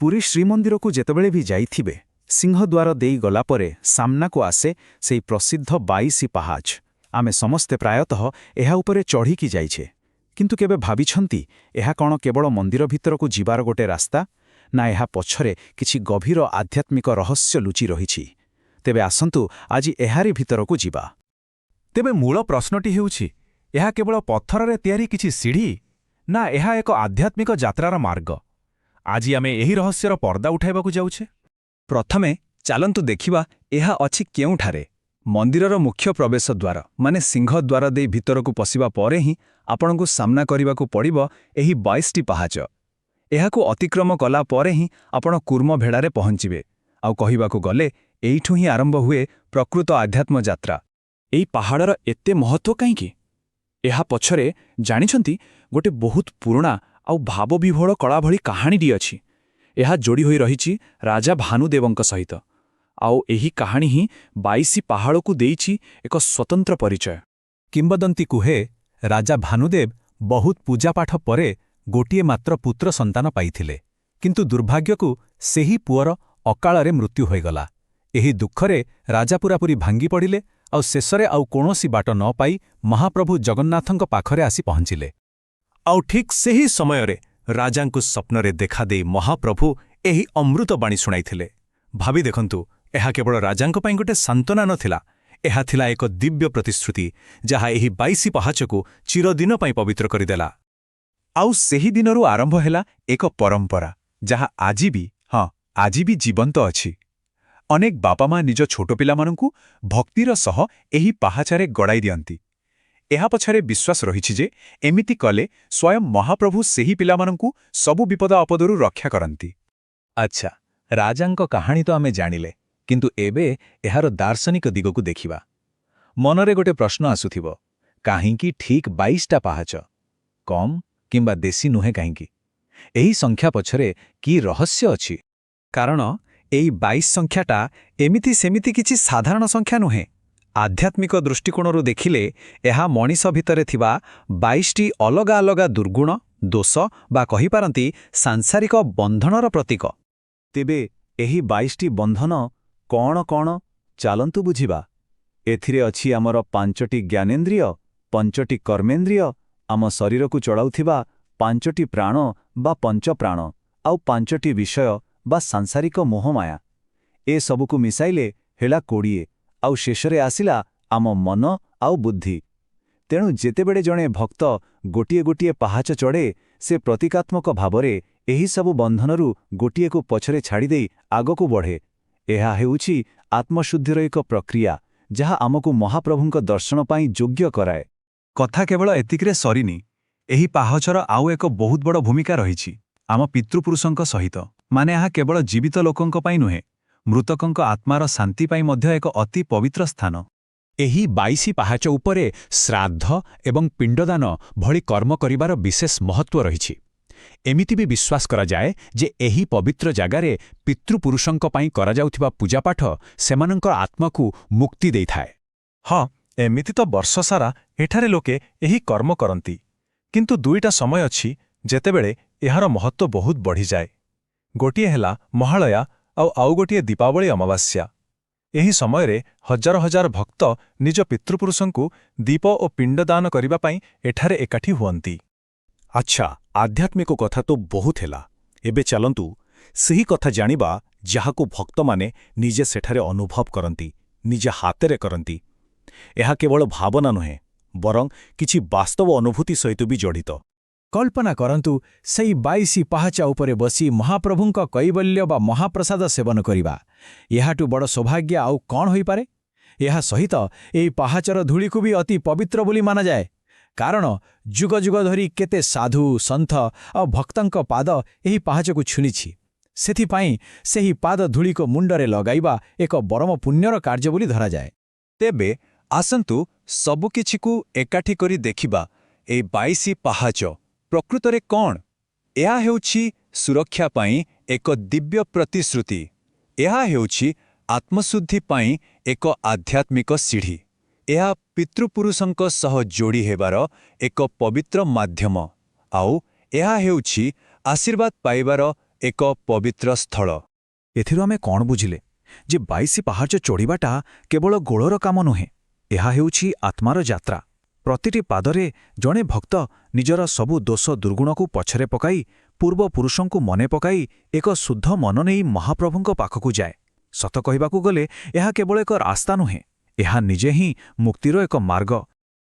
ପୁରୀ ଶ୍ରୀମନ୍ଦିରକୁ ଯେତେବେଳେ ବି ଯାଇଥିବେ ସିଂହଦ୍ୱାର ଦେଇ ଗଲାପରେ ସାମ୍ନାକୁ ଆସେ ସେହି ପ୍ରସିଦ୍ଧ 22 ପାହାଚ। ଆମେ ସମସ୍ତେ ପ୍ରାୟତଃ ଏହା ଉପରେ ଚଢ଼ିକି ଯାଇଛେ, କିନ୍ତୁ କେବେ ଭାବିଛନ୍ତି ଏହା କ'ଣ କେବଳ ମନ୍ଦିର ଭିତରକୁ ଯିବାର ଗୋଟେ ରାସ୍ତା, ନା ଏହା ପଛରେ କିଛି ଗଭୀର ଆଧ୍ୟାତ୍ମିକ ରହସ୍ୟ ଲୁଚି ରହିଛି? ତେବେ ଆସନ୍ତୁ ଆଜି ଏହାରି ଭିତରକୁ ଯିବା। ତେବେ ମୂଳ ପ୍ରଶ୍ନଟି ହେଉଛି, ଏହା କେବଳ ପଥରରେ ତିଆରି କିଛି ସିଢ଼ି, ନା ଏହା ଏକ ଆଧ୍ୟାତ୍ମିକ ଯାତ୍ରାର ମାର୍ଗ? ଆଜି ଆମେ ଏହି ରହସ୍ୟର ପର୍ଦ୍ଦା ଉଠାଇବାକୁ ଯାଉଛେ। ପ୍ରଥମେ ଚାଲନ୍ତୁ ଦେଖିବା ଏହା ଅଛି କେଉଁଠାରେ। ମନ୍ଦିରର ମୁଖ୍ୟ ପ୍ରବେଶ ଦ୍ୱାର ମାନେ ସିଂହଦ୍ୱାର ଦେଇ ଭିତରକୁ ପଶିବା ପରେ ହିଁ ଆପଣଙ୍କୁ ସାମ୍ନା କରିବାକୁ ପଡ଼ିବ ଏହି 22ଟି ପାହାଚ। ଏହାକୁ ଅତିକ୍ରମ କଲା ପରେ ହିଁ ଆପଣ କୁର୍ମ ଭେଡ଼ାରେ ପହଞ୍ଚିବେ। ଆଉ କହିବାକୁ ଗଲେ ଏଇଠୁ ହିଁ ଆରମ୍ଭ ହୁଏ ପ୍ରକୃତ ଆଧ୍ୟାତ୍ମ ଯାତ୍ରା। ଏହି ପାହାଡ଼ର ଏତେ ମହତ୍ତ୍ୱ କାହିଁକି? ଏହା ପଛରେ ଜାଣିଛନ୍ତି ଗୋଟେ ବହୁତ ପୁରୁଣା ଆଉ ଭାବବିହ୍ୱଳ କଳା ଭଳି କାହାଣୀଟିଏ ଅଛି। ଏହା ଯୋଡ଼ି ହୋଇ ରହିଛି ରାଜା ଭାନୁଦେବଙ୍କ ସହିତ, ଆଉ ଏହି କାହାଣୀ ହିଁ 22 ପାହାଡ଼କୁ ଦେଇଛି ଏକ ସ୍ୱତନ୍ତ୍ର ପରିଚୟ। କିମ୍ବଦନ୍ତୀ କୁହେ, ରାଜା ଭାନୁଦେବ ବହୁତ ପୂଜାପାଠ ପରେ ଗୋଟିଏ ମାତ୍ର ପୁତ୍ର ସନ୍ତାନ ପାଇଥିଲେ, କିନ୍ତୁ ଦୁର୍ଭାଗ୍ୟକୁ ସେହି ପୁଅର ଅକାଳରେ ମୃତ୍ୟୁ ହୋଇଗଲା। ଏହି ଦୁଃଖରେ ରାଜା ପୂରାପୁରି ଭାଙ୍ଗି ପଡ଼ିଲେ ଆଉ ଶେଷରେ ଆଉ କୌଣସି ବାଟ ନ ପାଇ ମହାପ୍ରଭୁ ଜଗନ୍ନାଥଙ୍କ ପାଖରେ ଆସି ପହଞ୍ଚିଲେ। ଆଉ ଠିକ୍ ସେହି ସମୟରେ ରାଜାଙ୍କୁ ସ୍ୱପ୍ନରେ ଦେଖାଦେଇ ମହାପ୍ରଭୁ ଏହି ଅମୃତବାଣୀ ଶୁଣାଇଥିଲେ। ଭାବି ଦେଖନ୍ତୁ, ଏହା କେବଳ ରାଜାଙ୍କ ପାଇଁ ଗୋଟେ ସାନ୍ତ୍ୱନା ନଥିଲା, ଏହା ଥିଲା ଏକ ଦିବ୍ୟ ପ୍ରତିଶ୍ରୁତି ଯାହା ଏହି 22 ପାହାଚକୁ ଚିରଦିନ ପାଇଁ ପବିତ୍ର କରିଦେଲା। ଆଉ ସେହି ଦିନରୁ ଆରମ୍ଭ ହେଲା ଏକ ପରମ୍ପରା ଯାହା ଆଜି ବି ଜୀବନ୍ତ ଅଛି। ଅନେକ ବାପାମା ନିଜ ଛୋଟ ପିଲାମାନଙ୍କୁ ଭକ୍ତିର ସହ ଏହି ପାହାଚାରେ ଗଡ଼ାଇ ଦିଅନ୍ତି। ଏହା ପଛରେ ବିଶ୍ୱାସ ରହିଛି ଯେ ଏମିତି କଲେ ସ୍ୱୟଂ ମହାପ୍ରଭୁ ସେହି ପିଲାମାନଙ୍କୁ ସବୁ ବିପଦ ଆପଦରୁ ରକ୍ଷା କରନ୍ତି। ଆଚ୍ଛା, ରାଜାଙ୍କ କାହାଣୀ ତ ଆମେ ଜାଣିଲେ, କିନ୍ତୁ ଏବେ ଏହାର ଦାର୍ଶନିକ ଦିଗକୁ ଦେଖିବା। ମନରେ ଗୋଟେ ପ୍ରଶ୍ନ ଆସୁଥିବ, କାହିଁକି ଠିକ୍ 22ଟା ପାହାଚ? କମ୍ କିମ୍ବା ଦେଶୀ ନୁହେଁ କାହିଁକି? ଏହି ସଂଖ୍ୟା ପଛରେ କି ରହସ୍ୟ ଅଛି? କାରଣ ଏହି 22 ସଂଖ୍ୟାଟା ଏମିତି ସେମିତି କିଛି ସାଧାରଣ ସଂଖ୍ୟା ନୁହେଁ। ଆଧ୍ୟାତ୍ମିକ ଦୃଷ୍ଟିକୋଣରୁ ଦେଖିଲେ ଏହା ମଣିଷ ଭିତରେ ଥିବା 22ଟି ଅଲଗା ଅଲଗା ଦୁର୍ଗୁଣ, ଦୋଷ ବା କହିପାରନ୍ତି ସାଂସାରିକ ବନ୍ଧନର ପ୍ରତୀକ। ତେବେ ଏହି 22ଟି ବନ୍ଧନ କ'ଣ କ'ଣ? ଚାଲନ୍ତୁ ବୁଝିବା। ଏଥିରେ ଅଛି ଆମର 5ଟି ଜ୍ଞାନେନ୍ଦ୍ରିୟ, 5ଟି କର୍ମେନ୍ଦ୍ରିୟ, ଆମ ଶରୀରକୁ ଚଳାଉଥିବା 5ଟି ପ୍ରାଣ ବା ପଞ୍ଚପ୍ରାଣ, ଆଉ 5ଟି ବିଷୟ ବା ସାଂସାରିକ ମୋହମାୟା। ଏସବୁକୁ ମିଶାଇଲେ ହେଲା 20, ଆଉ ଶେଷରେ ଆସିଲା ଆମ ମନ ଆଉ ବୁଦ୍ଧି। ତେଣୁ ଯେତେବେଳେ ଜଣେ ଭକ୍ତ ଗୋଟିଏ ଗୋଟିଏ ପାହାଚ ଚଢ଼େ, ସେ ପ୍ରତୀକାତ୍ମକ ଭାବରେ ଏହିସବୁ ବନ୍ଧନରୁ ଗୋଟିଏକୁ ପଛରେ ଛାଡ଼ିଦେଇ ଆଗକୁ ବଢ଼େ। ଏହା ହେଉଛି ଆତ୍ମଶୁଦ୍ଧିର ଏକ ପ୍ରକ୍ରିୟା ଯାହା ଆମକୁ ମହାପ୍ରଭୁଙ୍କ ଦର୍ଶନ ପାଇଁ ଯୋଗ୍ୟ କରାଏ। କଥା କେବଳ ଏତିକିରେ ସରିନି। ଏହି ପାହାଚର ଆଉ ଏକ ବହୁତ ବଡ଼ ଭୂମିକା ରହିଛି ଆମ ପିତୃପୁରୁଷଙ୍କ ସହିତ। ମାନେ ଏହା କେବଳ ଜୀବିତ ଲୋକଙ୍କ ପାଇଁ ନୁହେଁ, ମୃତକଙ୍କ ଆତ୍ମାର ଶାନ୍ତି ପାଇଁ ମଧ୍ୟ ଏକ ଅତି ପବିତ୍ର ସ୍ଥାନ। ଏହି 22 ପାହାଚ ଉପରେ ଶ୍ରାଦ୍ଧ ଏବଂ ପିଣ୍ଡଦାନ ଭଳି କର୍ମ କରିବାର ବିଶେଷ ମହତ୍ତ୍ୱ ରହିଛି। ଏମିତି ବି ବିଶ୍ୱାସ କରାଯାଏ ଯେ ଏହି ପବିତ୍ର ଜାଗାରେ ପିତୃପୁରୁଷଙ୍କ ପାଇଁ କରାଯାଉଥିବା ପୂଜାପାଠ ସେମାନଙ୍କ ଆତ୍ମାକୁ ମୁକ୍ତି ଦେଇଥାଏ। ହଁ, ଏମିତି ତ ବର୍ଷସାରା ଏଠାରେ ଲୋକେ ଏହି କର୍ମ କରନ୍ତି, କିନ୍ତୁ 2ଟା ସମୟ ଅଛି ଯେତେବେଳେ ଏହାର ମହତ୍ତ୍ୱ ବହୁତ ବଢ଼ିଯାଏ। ଗୋଟିଏ ହେଲା ମହାଳୟା ଆଉ ଗୋଟିଏ ଦୀପାବଳି ଅମାବାସ୍ୟା। ଏହି ସମୟରେ ହଜାର ହଜାର ଭକ୍ତ ନିଜ ପିତୃପୁରୁଷଙ୍କୁ ଦୀପ ଓ ପିଣ୍ଡଦାନ କରିବା ପାଇଁ ଏଠାରେ ଏକାଠି ହୁଅନ୍ତି। ଆଚ୍ଛା, ଆଧ୍ୟାତ୍ମିକ କଥା ତ ବହୁତ ହେଲା। ଏବେ ଚାଲନ୍ତୁ ସେହି କଥା ଜାଣିବା ଯାହାକୁ ଭକ୍ତମାନେ ନିଜେ ସେଠାରେ ଅନୁଭବ କରନ୍ତି, ନିଜେ ହାତରେ କରନ୍ତି। ଏହା କେବଳ ଭାବନା ନୁହେଁ, ବରଂ କିଛି ବାସ୍ତବ ଅନୁଭୂତି ସହିତ ବି ଜଡ଼ିତ। କଳ୍ପନା କରନ୍ତୁ, ସେହି 22 ପାହାଚ ଉପରେ ବସି ମହାପ୍ରଭୁଙ୍କ କୈବଲ୍ୟ ବା ମହାପ୍ରସାଦ ସେବନ କରିବା। ଏହାଠୁ ବଡ଼ ସୌଭାଗ୍ୟ ଆଉ କ'ଣ ହୋଇପାରେ? ଏହା ସହିତ ଏହି ପାହାଚର ଧୂଳିକୁ ବି ଅତି ପବିତ୍ର ବୋଲି ମାନାଯାଏ। କାରଣ ଯୁଗ ଯୁଗ ଧରି କେତେ ସାଧୁ, ସନ୍ଥ ଆଉ ଭକ୍ତଙ୍କ ପାଦ ଏହି ପାହାଚକୁ ଛୁଇଁଛି। ସେଥିପାଇଁ ସେହି ପାଦ ଧୂଳିକୁ ମୁଣ୍ଡରେ ଲଗାଇବା ଏକ ପରମ ପୁଣ୍ୟର କାର୍ଯ୍ୟ ବୋଲି ଧରାଯାଏ। ତେବେ ଆସନ୍ତୁ ସବୁକିଛିକୁ ଏକାଠି କରି ଦେଖିବା। ଏହି 22 ପାହାଚ ପ୍ରକୃତରେ କ'ଣ? ଏହା ହେଉଛି ସୁରକ୍ଷା ପାଇଁ ଏକ ଦିବ୍ୟ ପ୍ରତିଶ୍ରୁତି। ଏହା ହେଉଛି ଆତ୍ମଶୁଦ୍ଧି ପାଇଁ ଏକ ଆଧ୍ୟାତ୍ମିକ ସିଢ଼ି। ଏହା ପିତୃପୁରୁଷଙ୍କ ସହ ଯୋଡ଼ି ହେବାର ଏକ ପବିତ୍ର ମାଧ୍ୟମ। ଆଉ ଏହା ହେଉଛି ଆଶୀର୍ବାଦ ପାଇବାର ଏକ ପବିତ୍ର ସ୍ଥଳ। ଏଥିରୁ ଆମେ କ'ଣ ବୁଝିଲେ ଯେ 22 ପାହାଚ ଚଢ଼ିବାଟା କେବଳ ଗୋଳର କାମ ନୁହେଁ, ଏହା ହେଉଛି ଆତ୍ମାର ଯାତ୍ରା। ପ୍ରତିଟି ପାଦରେ ଜଣେ ଭକ୍ତ ନିଜର ସବୁ ଦୋଷ ଦୁର୍ଗୁଣକୁ ପଛରେ ପକାଇ ପୂର୍ବପୁରୁଷଙ୍କୁ ମନେ ପକାଇ ଏକ ଶୁଦ୍ଧ ମନ ନେଇ ମହାପ୍ରଭୁଙ୍କ ପାଖକୁ ଯାଏ। ସତ କହିବାକୁ ଗଲେ ଏହା କେବଳ ଏକ ରାସ୍ତା ନୁହେଁ, ଏହା ନିଜେ ହିଁ ମୁକ୍ତିର ଏକ ମାର୍ଗ,